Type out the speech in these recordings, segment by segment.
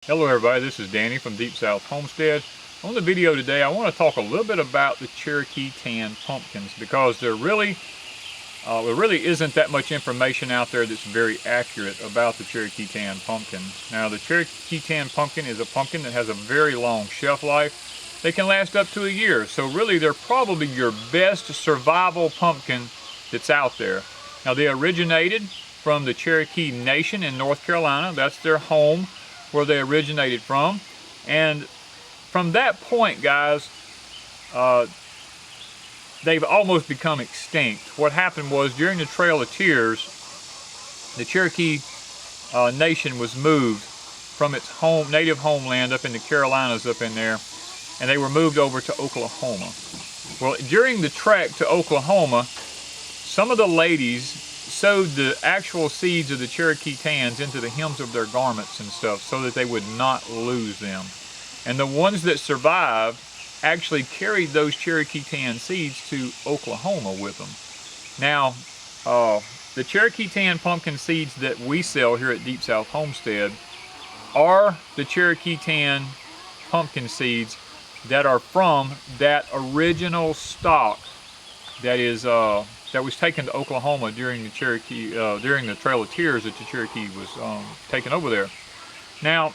Hello everybody, this is Danny from Deep South Homestead. On the video today I want to talk a little bit about the Cherokee Tan Pumpkins because there really isn't that much information out there that's very accurate about the Cherokee Tan Pumpkin. Now the Cherokee Tan Pumpkin is a pumpkin that has a very long shelf life. They can last up to a year, so really they're probably your best survival pumpkin that's out there. Now they originated from the Cherokee Nation in North Carolina. That's their home, where they originated from. And from that point, guys, they've almost become extinct. What happened was during the Trail of Tears, the Cherokee Nation was moved from its native homeland up in the Carolinas up in there, and they were moved over to Oklahoma. Well, during the trek to Oklahoma, some of the ladies sewed the actual seeds of the Cherokee Tans into the hems of their garments and stuff so that they would not lose them. And the ones that survived actually carried those Cherokee Tan seeds to Oklahoma with them. Now, the Cherokee Tan pumpkin seeds that we sell here at Deep South Homestead are the Cherokee Tan pumpkin seeds that are from that original stock that was taken to Oklahoma during the during the Trail of Tears that the Cherokee was taken over there. Now,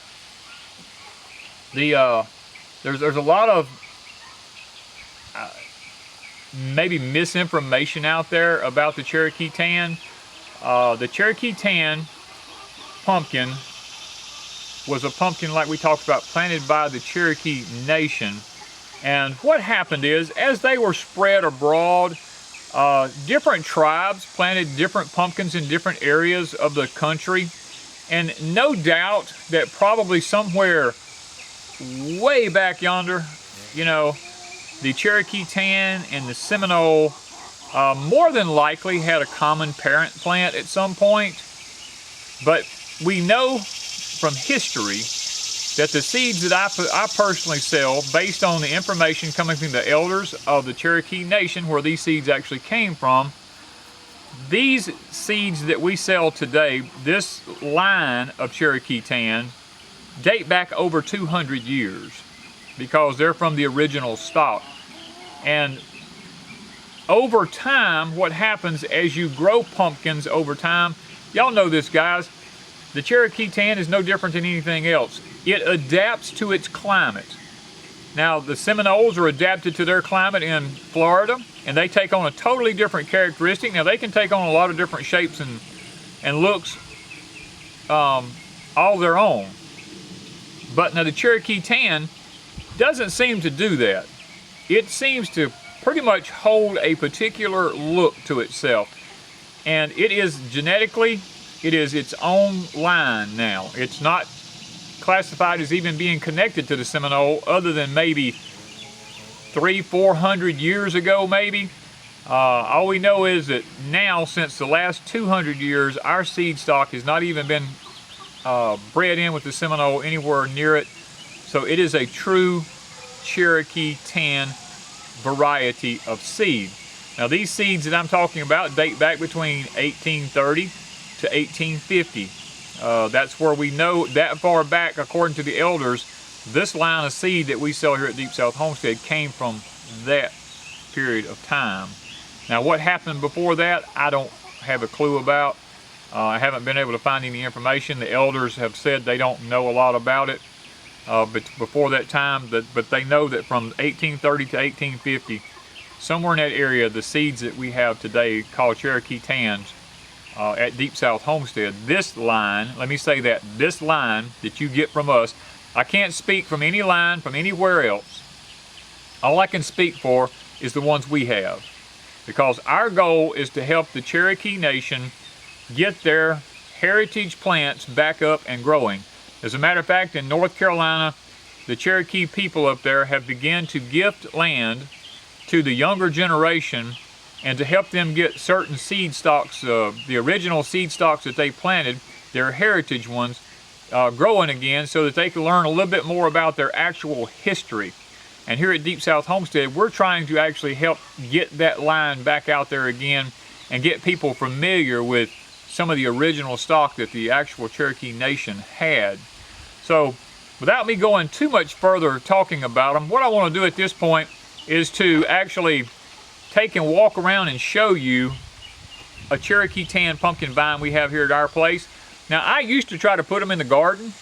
there's a lot of maybe misinformation out there about the Cherokee Tan. The Cherokee Tan pumpkin was a pumpkin, like we talked about, planted by the Cherokee Nation. And what happened is, as they were spread abroad, different tribes planted different pumpkins in different areas of the country. And no doubt that probably somewhere way back yonder, you know, the Cherokee Tan and the Seminole more than likely had a common parent plant at some point. But we know from history that the seeds that I personally sell, based on the information coming from the elders of the Cherokee Nation, where these seeds actually came from, these seeds that we sell today, this line of Cherokee Tan, date back over 200 years because they're from the original stock. And over time, what happens as you grow pumpkins over time, y'all know this, guys, the Cherokee Tan is no different than anything else. It adapts to its climate. Now, the Seminoles are adapted to their climate in Florida, and they take on a totally different characteristic. Now, they can take on a lot of different shapes and looks all their own. But now the Cherokee Tan doesn't seem to do that. It seems to pretty much hold a particular look to itself. And it is genetically, it is its own line now. It's not classified as even being connected to the Seminole, other than maybe 300-400 years ago, maybe. All we know is that now, since the last 200 years, our seed stock has not even been bred in with the Seminole anywhere near it. So it is a true Cherokee Tan variety of seed. Now, these seeds that I'm talking about date back between 1830 to 1850. That's where we know that far back, according to the elders, this line of seed that we sell here at Deep South Homestead came from that period of time. Now, what happened before that, I don't have a clue about. I haven't been able to find any information. The elders have said they don't know a lot about it but before that time, but they know that from 1830 to 1850, somewhere in that area, the seeds that we have today called Cherokee Tans at Deep South Homestead, this line, let me say that, this line that you get from us, I can't speak from any line from anywhere else. All I can speak for is the ones we have, because our goal is to help the Cherokee Nation get their heritage plants back up and growing. As a matter of fact, in North Carolina, the Cherokee people up there have begun to gift land to the younger generation and to help them get certain seed stocks, the original seed stocks that they planted, their heritage ones, growing again, so that they can learn a little bit more about their actual history. And here at Deep South Homestead, we're trying to actually help get that line back out there again and get people familiar with some of the original stock that the actual Cherokee Nation had. So without me going too much further talking about them, what I want to do at this point is to actually take and walk around and show you a Cherokee Tan Pumpkin vine we have here at our place. Now, I used to try to put them in the garden.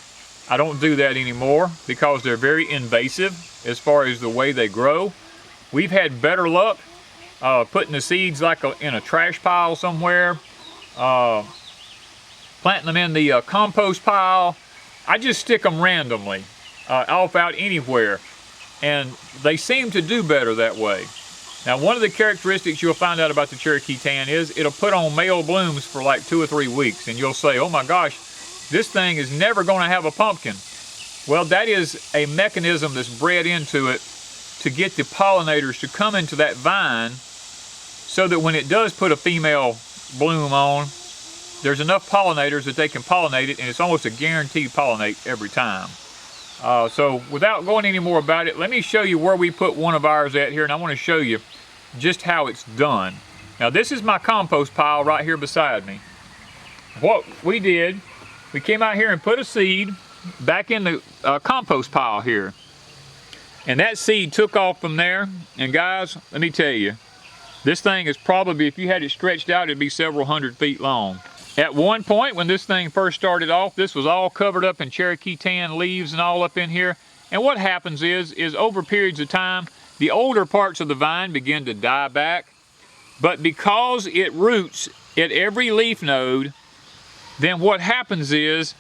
I don't do that anymore because they're very invasive as far as the way they grow. We've had better luck putting the seeds like in a trash pile somewhere, planting them in the compost pile. I just stick them randomly off out anywhere, and they seem to do better that way. Now, one of the characteristics you'll find out about the Cherokee Tan is it'll put on male blooms for like 2 or 3 weeks, and you'll say, oh my gosh, this thing is never going to have a pumpkin. Well, that is a mechanism that's bred into it to get the pollinators to come into that vine so that when it does put a female bloom on, there's enough pollinators that they can pollinate it, and it's almost a guaranteed pollinate every time. So without going any more about it, let me show you where we put one of ours at here, and I want to show you just how it's done. Now, this is my compost pile right here beside me. What we did, we came out here and put a seed back in the compost pile here. And that seed took off from there. And guys, let me tell you, this thing is probably, if you had it stretched out, it'd be several hundred feet long. At one point, when this thing first started off, this was all covered up in Cherokee Tan leaves and all up in here. And what happens is over periods of time, the older parts of the vine begin to die back. But because it roots at every leaf node, then what happens is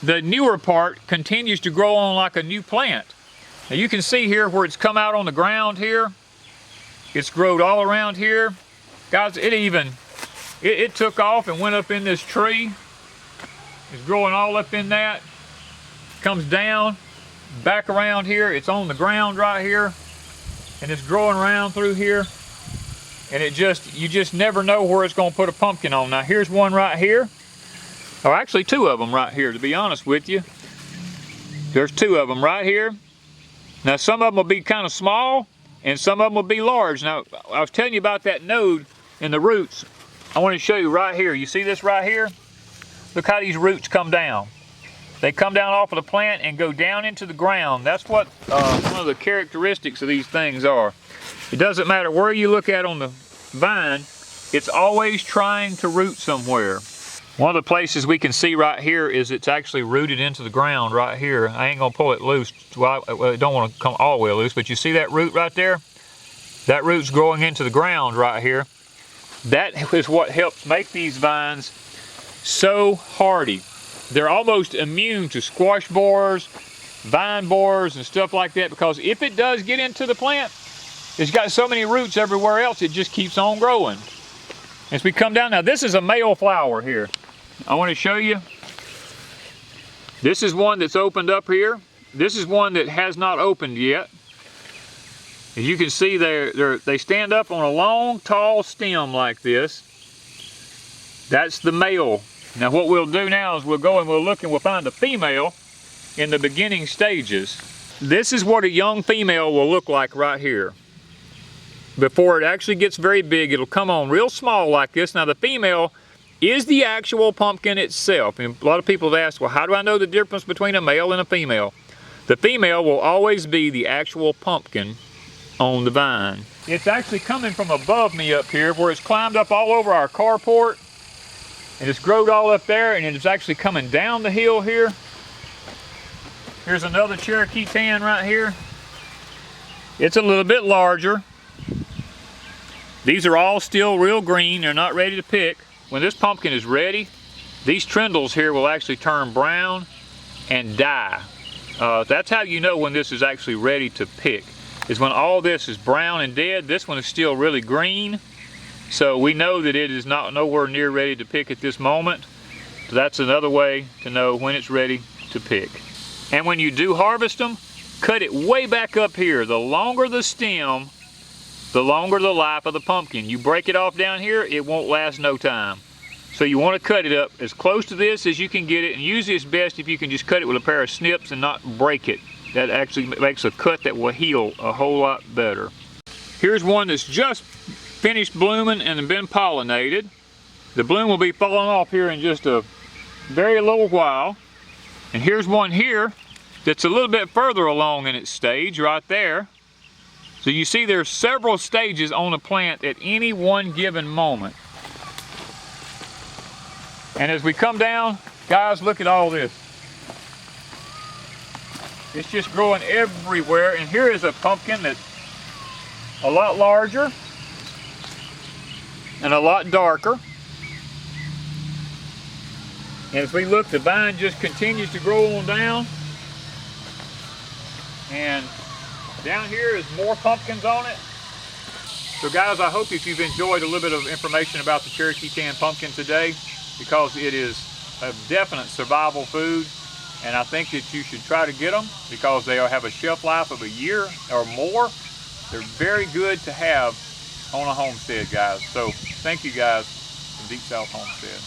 the newer part continues to grow on like a new plant. Now you can see here where it's come out on the ground here. It's growed all around here. Guys, it took off and went up in this tree. It's growing all up in that. Comes down, back around here. It's on the ground right here. And it's growing around through here. And you just never know where it's going to put a pumpkin on. Now here's one right here. Or actually 2 of them right here, to be honest with you. There's 2 of them right here. Now some of them will be kind of small, and some of them will be large. Now, I was telling you about that node in the roots. I want to show you right here. You see this right here? Look how these roots come down. They come down off of the plant and go down into the ground. That's what one of the characteristics of these things are. It doesn't matter where you look at on the vine, it's always trying to root somewhere. One of the places we can see right here is it's actually rooted into the ground right here. I ain't gonna pull it loose. Well, I don't want to come all the way loose, but you see that root right there? That root's growing into the ground right here. That is what helps make these vines so hardy. They're almost immune to squash borers, vine borers, and stuff like that, because if it does get into the plant, it's got so many roots everywhere else, it just keeps on growing. As we come down, now this is a male flower here. I want to show you. This is one that's opened up here. This is one that has not opened yet. As you can see, they stand up on a long, tall stem like this. That's the male. Now what we'll do now is we'll go and we'll look and we'll find a female in the beginning stages. This is what a young female will look like right here. Before it actually gets very big, it'll come on real small like this. Now the female is the actual pumpkin itself. And a lot of people have asked, well, how do I know the difference between a male and a female? The female will always be the actual pumpkin on the vine. It's actually coming from above me up here, where it's climbed up all over our carport, and it's growed all up there, and it's actually coming down the hill here. Here's another Cherokee Tan right here. It's a little bit larger. These are all still real green. They're not ready to pick. When this pumpkin is ready, these trindles here will actually turn brown and die. That's how you know when this is actually ready to pick, is when all this is brown and dead. This one is still really green, so we know that it is nowhere near ready to pick at this moment. So that's another way to know when it's ready to pick. And when you do harvest them, cut it way back up here. The longer the stem, the longer the life of the pumpkin. You break it off down here, it won't last no time. So you want to cut it up as close to this as you can get it, and usually it's best if you can just cut it with a pair of snips and not break it. That actually makes a cut that will heal a whole lot better. Here's one that's just finished blooming and been pollinated. The bloom will be falling off here in just a very little while. And here's one here that's a little bit further along in its stage right there. So you see there's several stages on a plant at any one given moment. And as we come down, guys, look at all this. It's just growing everywhere. And here is a pumpkin that's a lot larger and a lot darker. And as we look, the vine just continues to grow on down. And down here is more pumpkins on it. So guys, I hope if you've enjoyed a little bit of information about the Cherokee Tan Pumpkin today, because it is a definite survival food. And I think that you should try to get them because they have a shelf life of a year or more. They're very good to have on a homestead, guys. So thank you guys from Deep South Homestead.